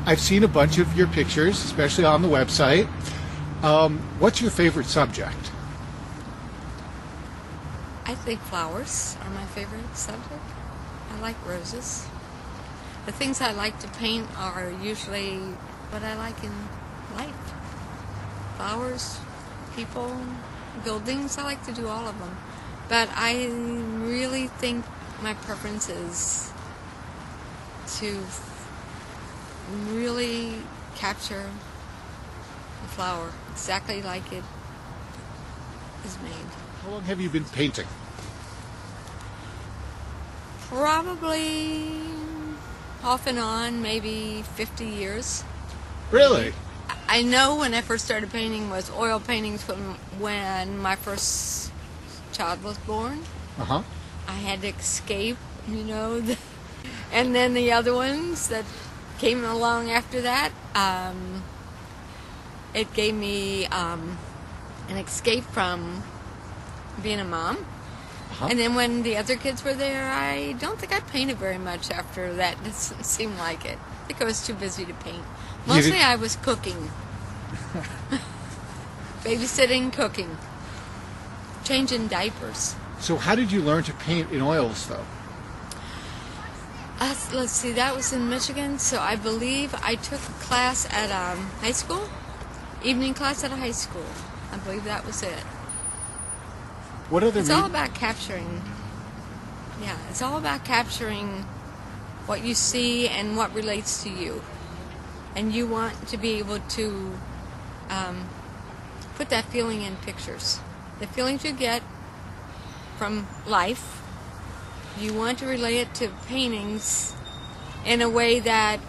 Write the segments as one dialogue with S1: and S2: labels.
S1: I've seen a bunch of your pictures, especially on the website. What's your favorite subject?
S2: I think flowers are my favorite subject. I like roses. The things I like to paint are usually what I like in life. Flowers, people, buildings. I like to do all of them. But I really think my preference is to really capture the flower exactly like it is made.
S1: How long have you been painting?
S2: Probably off and on, maybe 50 years.
S1: Really?
S2: I know when I first started painting was oil paintings when my first child was born.
S1: Uh-huh.
S2: I had to escape, and then the other ones that came along after that, it gave me an escape from being a mom.
S1: Uh-huh.
S2: And then when the other kids were there, I don't think I painted very much after that. It doesn't seem like it. I think I was too busy to paint. Mostly I was cooking. Babysitting, cooking. Changing diapers.
S1: So how did you learn to paint in oils, though?
S2: Let's see, that was in Michigan, so I believe I took a class at high school. Evening class at a high school. I believe that was it.
S1: What other
S2: It's all about capturing what you see and what relates to you. And you want to be able to put that feeling in pictures. The feelings you get from life, you want to relate it to paintings in a way that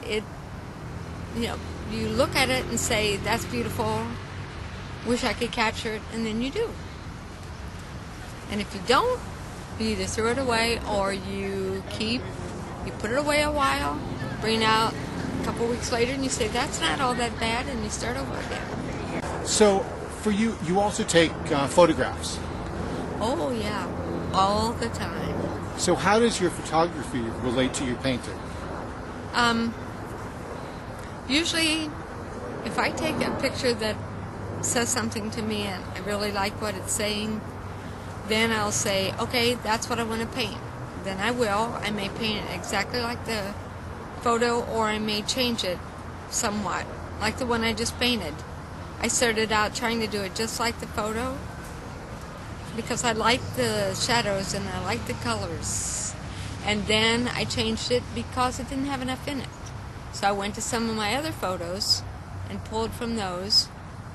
S2: you look at it and say, that's beautiful, wish I could capture it, and then you do. And if you don't, you either throw it away or you put it away a while, bring it out a couple weeks later and you say, that's not all that bad, and you start over again.
S1: So for you, you also take photographs.
S2: Oh yeah, all the time.
S1: So how does your photography relate to your painting?
S2: Usually, if I take a picture that says something to me and I really like what it's saying, then I'll say, okay, that's what I want to paint. Then I will. I may paint it exactly like the photo, or I may change it somewhat, like the one I just painted. I started out trying to do it just like the photo because I like the shadows and I like the colors. And then I changed it because it didn't have enough in it. So I went to some of my other photos and pulled from those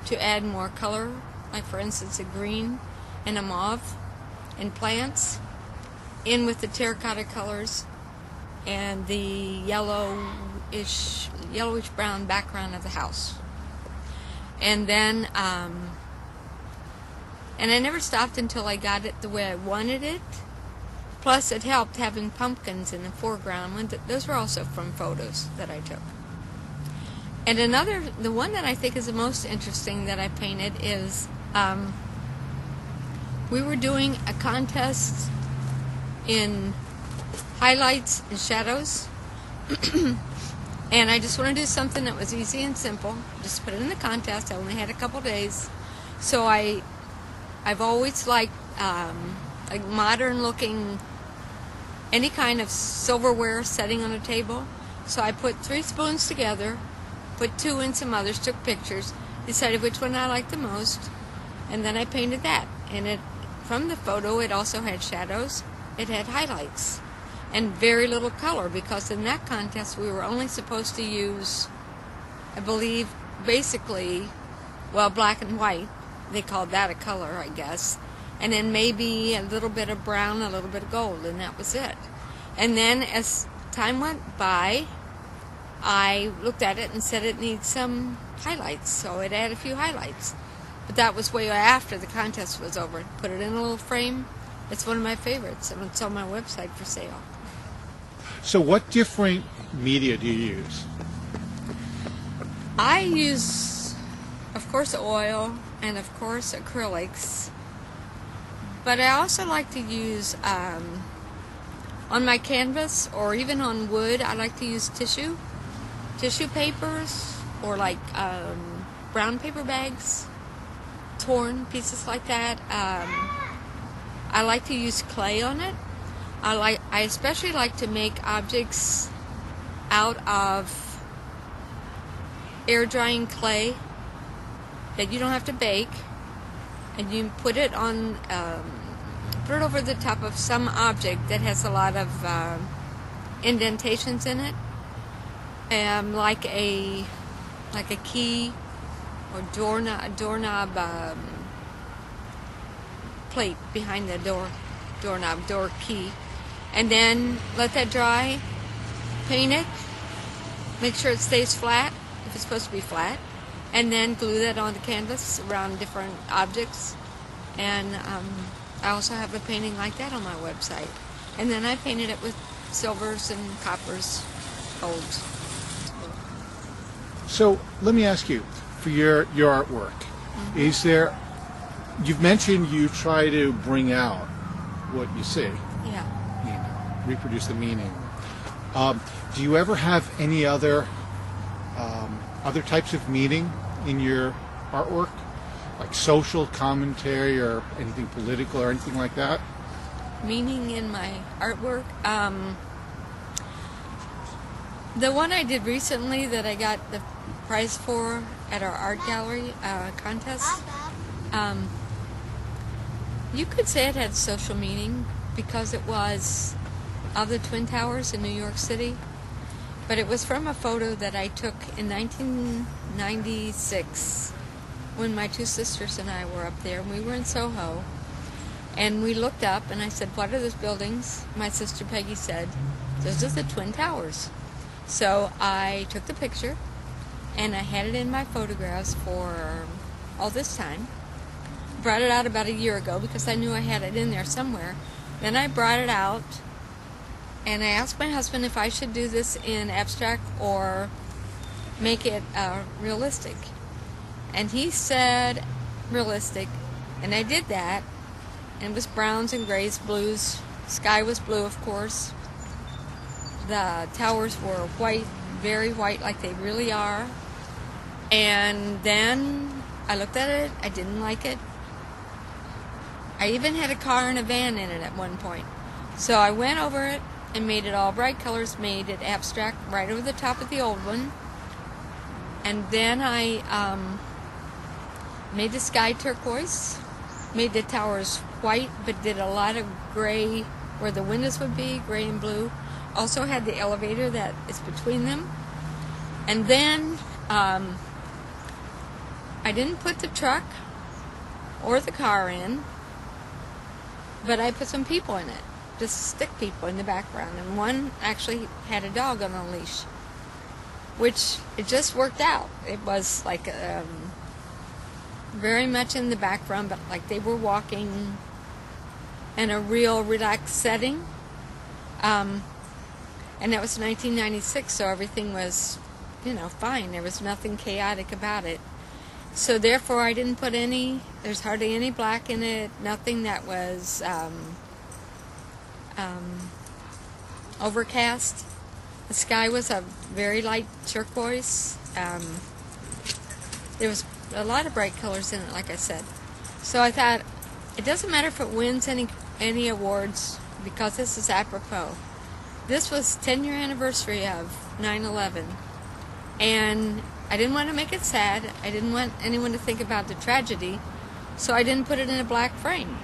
S2: to add more color, like for instance a green and a mauve and plants, in with the terracotta colors and the yellowish brown background of the house. And then, and I never stopped until I got it the way I wanted it. Plus, it helped having pumpkins in the foreground. Those were also from photos that I took. And the one that I think is the most interesting that I painted is, we were doing a contest in highlights and shadows. And I just want to do something that was easy and simple. Just put it in the contest. I only had a couple days. So I've always liked like modern looking, any kind of silverware setting on a table. So I put 3 spoons together, put 2 in some others, took pictures, decided which one I liked the most, and then I painted that. And from the photo, it also had shadows, it had highlights, and very little color, because in that contest we were only supposed to use, I believe, basically, black and white. They called that a color, I guess. And then maybe a little bit of brown, a little bit of gold, and that was it. And then as time went by, I looked at it and said it needs some highlights, so it added a few highlights. But that was way after the contest was over. Put it in a little frame. It's one of my favorites, and it's on my website for sale.
S1: So what different media do you use?
S2: I use, of course, oil and, of course, acrylics. But I also like to use, on my canvas or even on wood, I like to use tissue tissue papers or like brown paper bags, torn pieces like that. I like to use clay on it. I especially like to make objects out of air drying clay that you don't have to bake, and you put it on, put it over the top of some object that has a lot of indentations in it, like a key or doorknob plate behind the doorknob, door key, and then let that dry. Paint it. Make sure it stays flat if it's supposed to be flat, and then glue that on the canvas around different objects. And I also have a painting like that on my website. And then I painted it with silvers and coppers, golds.
S1: So let me ask you, for your artwork, is there? You've mentioned you try to bring out what you see.
S2: Yeah.
S1: Reproduce the meaning. Do you ever have any other types of meaning in your artwork, like social commentary or anything political or anything like that?
S2: Meaning in my artwork? The one I did recently that I got the prize for at our art gallery contest, you could say it had social meaning because it was of the Twin Towers in New York City, but it was from a photo that I took in 1996 when my two sisters and I were up there, and we were in Soho, and we looked up, and I said, "What are those buildings?" My sister Peggy said, "Those are the Twin Towers." So I took the picture, and I had it in my photographs for all this time. Brought it out about a year ago because I knew I had it in there somewhere. Then I brought it out, and I asked my husband if I should do this in abstract or make it realistic. And he said realistic, and I did that. And it was browns and grays, blues. Sky was blue, of course. The towers were white, very white, like they really are. And then I looked at it. I didn't like it. I even had a car and a van in it at one point. So I went over it and made it all bright colors, made it abstract right over the top of the old one. And then I made the sky turquoise, made the towers white, but did a lot of gray where the windows would be, gray and blue. Also had the elevator that is between them. And then I didn't put the truck or the car in, but I put some people in it, just stick people in the background. And one actually had a dog on a leash, which it just worked out. It was like very much in the background, but like they were walking in a real relaxed setting. And that was 1996, so everything was, fine. There was nothing chaotic about it. So therefore I didn't put there's hardly any black in it, nothing that was overcast. The sky was a very light turquoise. There was a lot of bright colors in it, like I said. So I thought, it doesn't matter if it wins any awards, because this is apropos. This was 10-year anniversary of 9/11, and I didn't want to make it sad. I didn't want anyone to think about the tragedy, so I didn't put it in a black frame.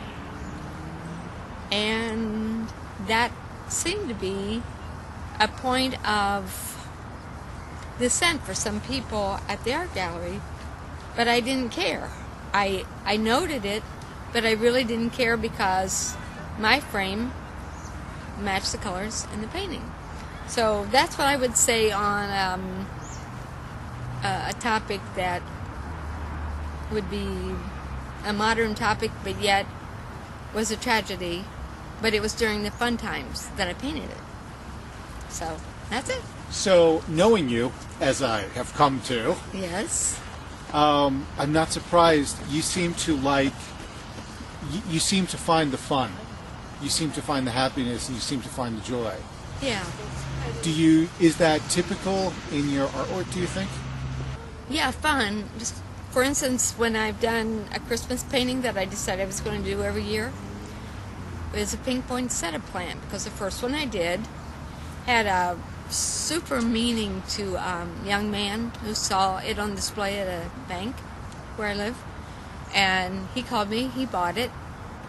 S2: And that seemed to be a point of dissent for some people at the art gallery, but I didn't care. I noted it, but I really didn't care because my frame matched the colors in the painting. So that's what I would say on a topic that would be a modern topic, but yet was a tragedy, but it was during the fun times that I painted it. So that's it.
S1: So knowing you, as I have come to,
S2: Yes.
S1: I'm not surprised. You seem to find the fun. You seem to find the happiness, and you seem to find the joy.
S2: Yeah.
S1: Is that typical in your artwork, do you think?
S2: Yeah, fun. Just for instance, when I've done a Christmas painting that I decided I was going to do every year, it was a pink poinsettia plant, because the first one I did had a super meaning to a young man who saw it on display at a bank where I live. And he called me, he bought it,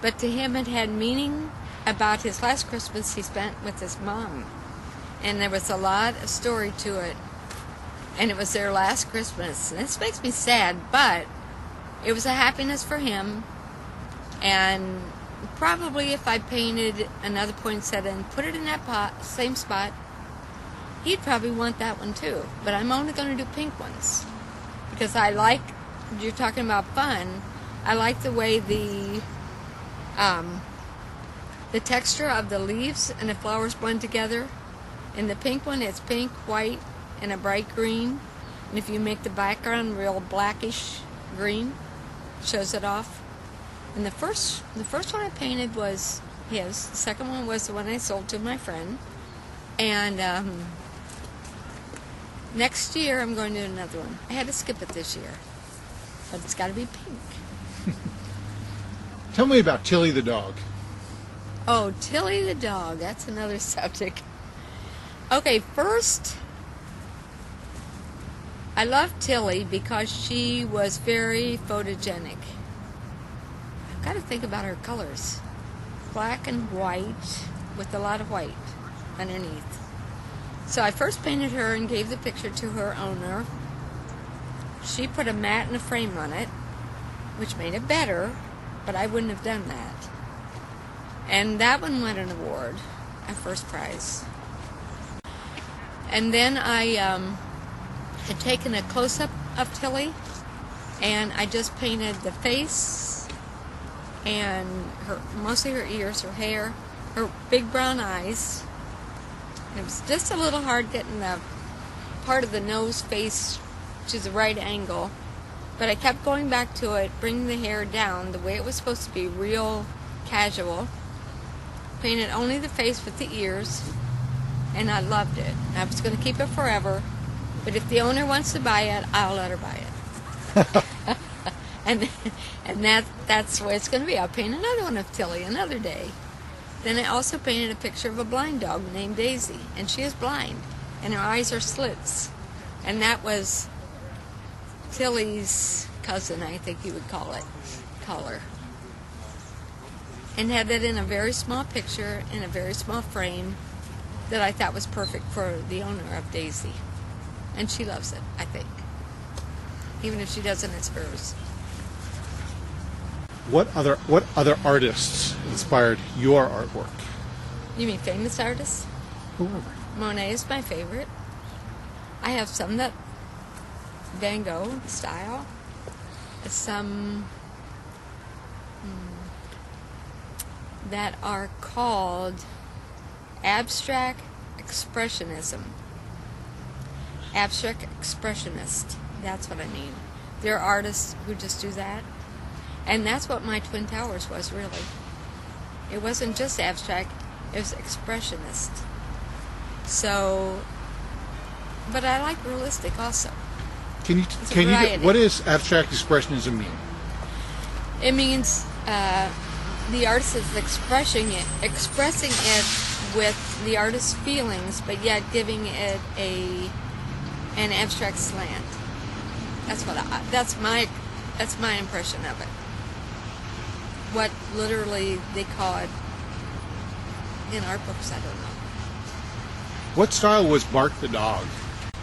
S2: but to him it had meaning about his last Christmas he spent with his mom. And there was a lot of story to it. And it was their last Christmas. And this makes me sad, but it was a happiness for him. And probably if I painted another poinsettia and put it in that same spot, he'd probably want that one too. But I'm only going to do pink ones. Because I like, you're talking about fun, I like the way the texture of the leaves and the flowers blend together. In the pink one, it's pink, white, and a bright green. And if you make the background real blackish green, shows it off. And the first one I painted was his. The second one was the one I sold to my friend. And next year I'm going to do another one. I had to skip it this year, but it's got to be pink.
S1: Tell me about Tilly the dog.
S2: Oh, Tilly the dog. That's another subject. Okay, first, I love Tilly because she was very photogenic. I've got to think about her colors. Black and white with a lot of white underneath. So I first painted her and gave the picture to her owner. She put a mat and a frame on it, which made it better, but I wouldn't have done that. And that one won an award, a first prize. And then I had taken a close-up of Tilly, and I just painted the face and mostly her ears, her hair, her big brown eyes. It was just a little hard getting the part of the nose face to the right angle, but I kept going back to it, bringing the hair down the way it was supposed to be, real casual. Painted only the face with the ears, and I loved it. I was going to keep it forever, but if the owner wants to buy it, I'll let her buy it. and that's the way it's going to be. I'll paint another one of Tilly another day. Then I also painted a picture of a blind dog named Daisy, and she is blind, and her eyes are slits. And that was Tilly's cousin, I think you would call her. And had that in a very small picture, in a very small frame, that I thought was perfect for the owner of Daisy. And she loves it, I think. Even if she doesn't, it's hers.
S1: What other artists inspired your artwork?
S2: You mean famous artists?
S1: Whoever.
S2: Monet is my favorite. I have some that Van Gogh style. Some that are called abstract expressionism. Abstract expressionist. That's what I mean. There are artists who just do that. And that's what my Twin Towers was, really. It wasn't just abstract, it was expressionist. So, but I like realistic also.
S1: What does abstract expressionism mean?
S2: It means the artist is expressing it with the artist's feelings, but yet giving it an abstract slant. That's my impression of it. What literally they call it in art books, I don't know.
S1: What style was Bart the dog?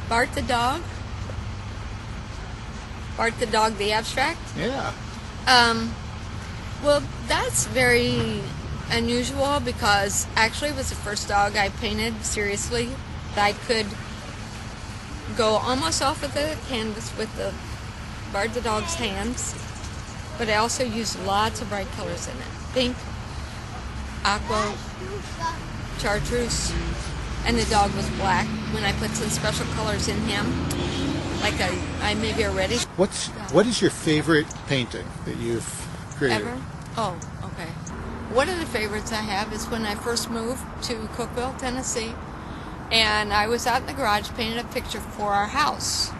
S2: Bart the dog? Bart the dog, the abstract?
S1: Yeah.
S2: Well, that's very unusual because actually it was the first dog I painted seriously that I could go almost off of the canvas with the Bart the dog's hands, but I also used lots of bright colors in it. Pink, aqua, chartreuse, and the dog was black when I put some special colors in him, like maybe a reddish.
S1: What is your favorite painting that you've created?
S2: Ever? Oh, okay. One of the favorites I have is when I first moved to Cookeville, Tennessee. And I was out in the garage painting a picture for our house.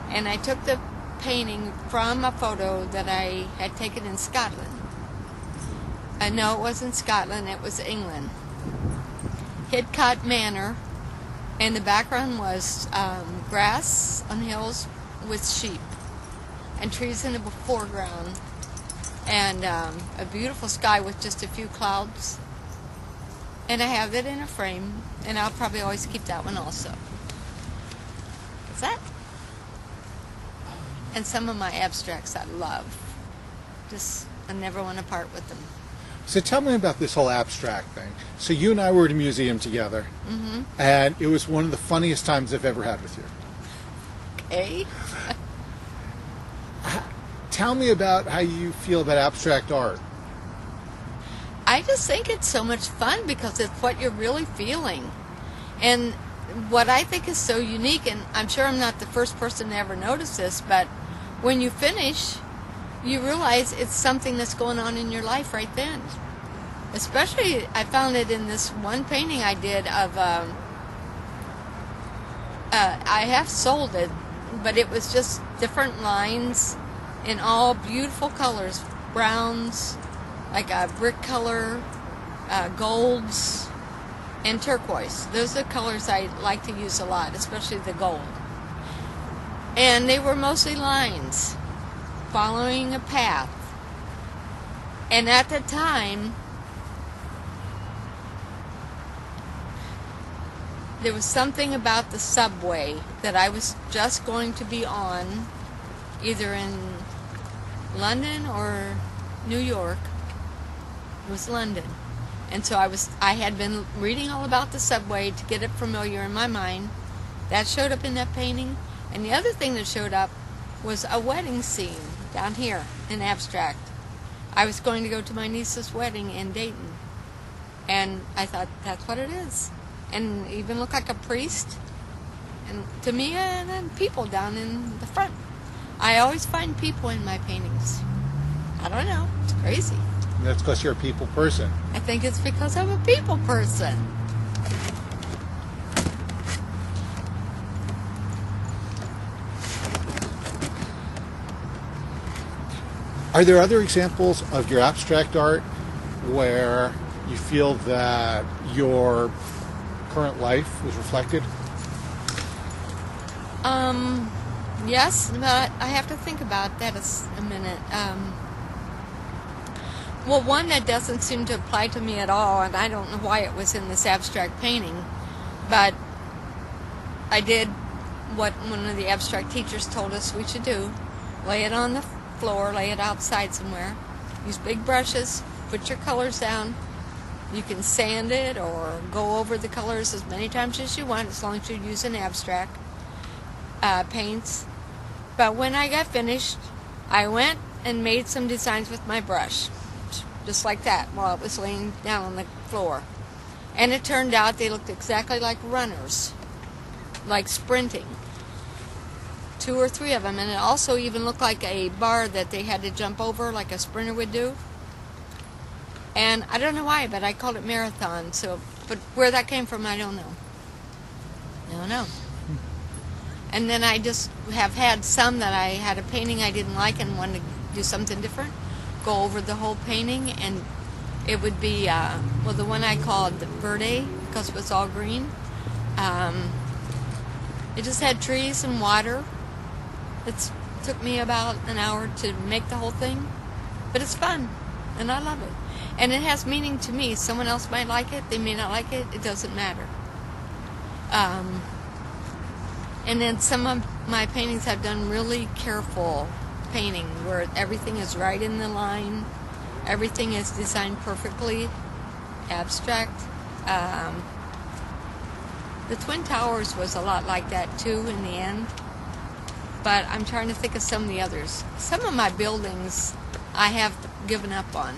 S2: And I took the painting from a photo that I had taken in Scotland. No, it wasn't Scotland, it was England. Hidcote Manor, and the background was grass on hills with sheep, and trees in the foreground, and a beautiful sky with just a few clouds. And I have it in a frame, and I'll probably always keep that one also. What's that? And some of my abstracts I love. Just, I never want to part with them.
S1: So tell me about this whole abstract thing. So you and I were at a museum together, and it was one of the funniest times I've ever had with you.
S2: Okay.
S1: Tell me about how you feel about abstract art.
S2: I just think it's so much fun because it's what you're really feeling. And what I think is so unique, and I'm sure I'm not the first person to ever notice this, but when you finish, you realize it's something that's going on in your life right then. Especially, I found it in this one painting I did of, I have sold it, but it was just different lines in all beautiful colors, browns, like a brick color, golds, and turquoise. Those are the colors I like to use a lot, especially the gold. And they were mostly lines, following a path. And at the time, there was something about the subway that I was just going to be on, either in London or New York. It was London. And so I had been reading all about the subway to get it familiar in my mind. That showed up in that painting. And the other thing that showed up was a wedding scene down here in abstract. I was going to go to my niece's wedding in Dayton. And I thought, that's what it is. And even look like a priest. And to me, and then people down in the front. I always find people in my paintings. I don't know. It's crazy.
S1: And that's because you're a people person.
S2: I think it's because I'm a people person.
S1: Are there other examples of your abstract art where you feel that your current life was reflected?
S2: Yes, but I have to think about that a minute. Well, one that doesn't seem to apply to me at all, and I don't know why it was in this abstract painting, but I did what one of the abstract teachers told us we should do. Lay it on the floor, lay it outside somewhere. Use big brushes, put your colors down. You can sand it or go over the colors as many times as you want, as long as you use an abstract paints. But when I got finished, I went and made some designs with my brush, just like that, while it was laying down on the floor. And it turned out they looked exactly like runners, like sprinting. 2 or 3 of them, and it also even looked like a bar that they had to jump over like a sprinter would do. And I don't know why, but I called it marathon. So, but where that came from, I don't know. I don't know. And then I just have had some that I had a painting I didn't like and wanted to do something different. Go over the whole painting, and it would be, well, the one I called the Verde, because it was all green. It just had trees and water. It took me about an hour to make the whole thing, but it's fun, and I love it. And it has meaning to me. Someone else might like it, they may not like it, it doesn't matter. And then some of my paintings I've done really careful painting, where everything is right in the line, everything is designed perfectly, abstract. The Twin Towers was a lot like that too in the end. But I'm trying to think of some of the others. Some of my buildings I have given up on.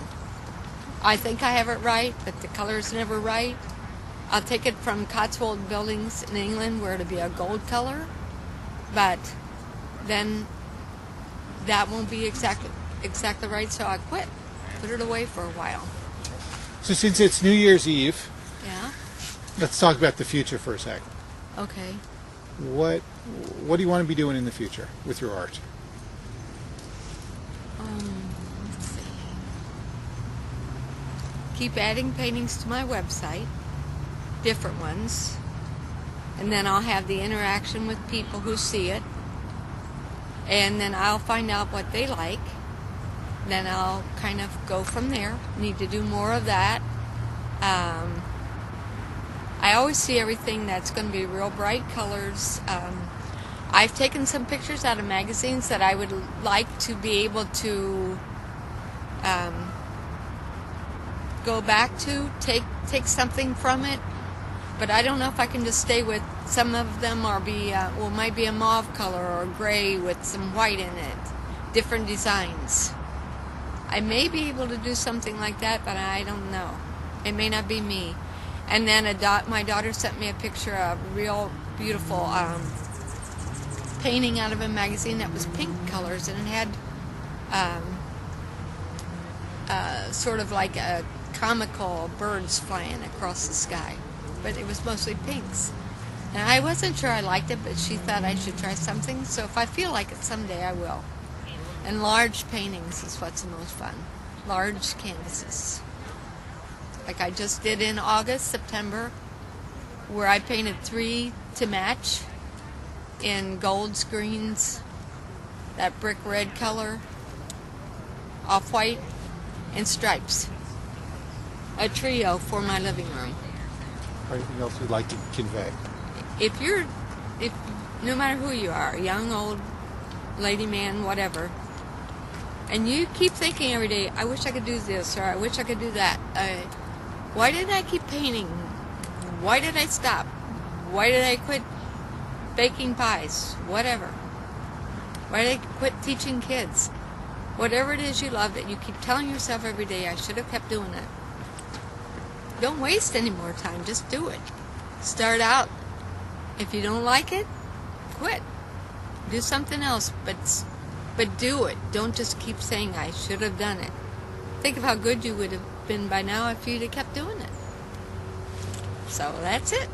S2: I think I have it right, but the color's never right. I'll take it from Cotswold buildings in England where it'll be a gold color, but then that won't be exactly right, so I quit. Put it away for a while.
S1: So since it's New Year's Eve,
S2: Yeah.
S1: let's talk about the future for a second.
S2: Okay.
S1: What do you want to be doing in the future with your art?
S2: Let's see. Keep adding paintings to my website, different ones, and then I'll have the interaction with people who see it, and then I'll find out what they like. Then I'll kind of go from there. Need to do more of that. I always see everything that's going to be real bright colors. I've taken some pictures out of magazines that I would like to be able to go back to, take something from it, but I don't know if I can just stay with some of them or might be a mauve color or gray with some white in it, different designs. I may be able to do something like that, but I don't know. It may not be me. And then my daughter sent me a picture of a real beautiful painting out of a magazine that was pink colors, and it had sort of like a comical birds flying across the sky, but it was mostly pinks. And I wasn't sure I liked it, but she thought I should try something, so if I feel like it someday, I will. And large paintings is what's the most fun. Large canvases. Like I just did in August, September, where I painted 3 to match in golds, greens, that brick red color, off-white, and stripes. A trio for my living room.
S1: Anything else you'd like to convey?
S2: If no matter who you are, young, old, lady, man, whatever, and you keep thinking every day, I wish I could do this, or I wish I could do that. Why did I keep painting? Why did I stop? Why did I quit baking pies? Whatever. Why did I quit teaching kids? Whatever it is you love that you keep telling yourself every day, I should have kept doing it. Don't waste any more time. Just do it. Start out. If you don't like it, quit. Do something else, but do it. Don't just keep saying, I should have done it. Think of how good you would have been by now if you'd have kept doing it. So that's it.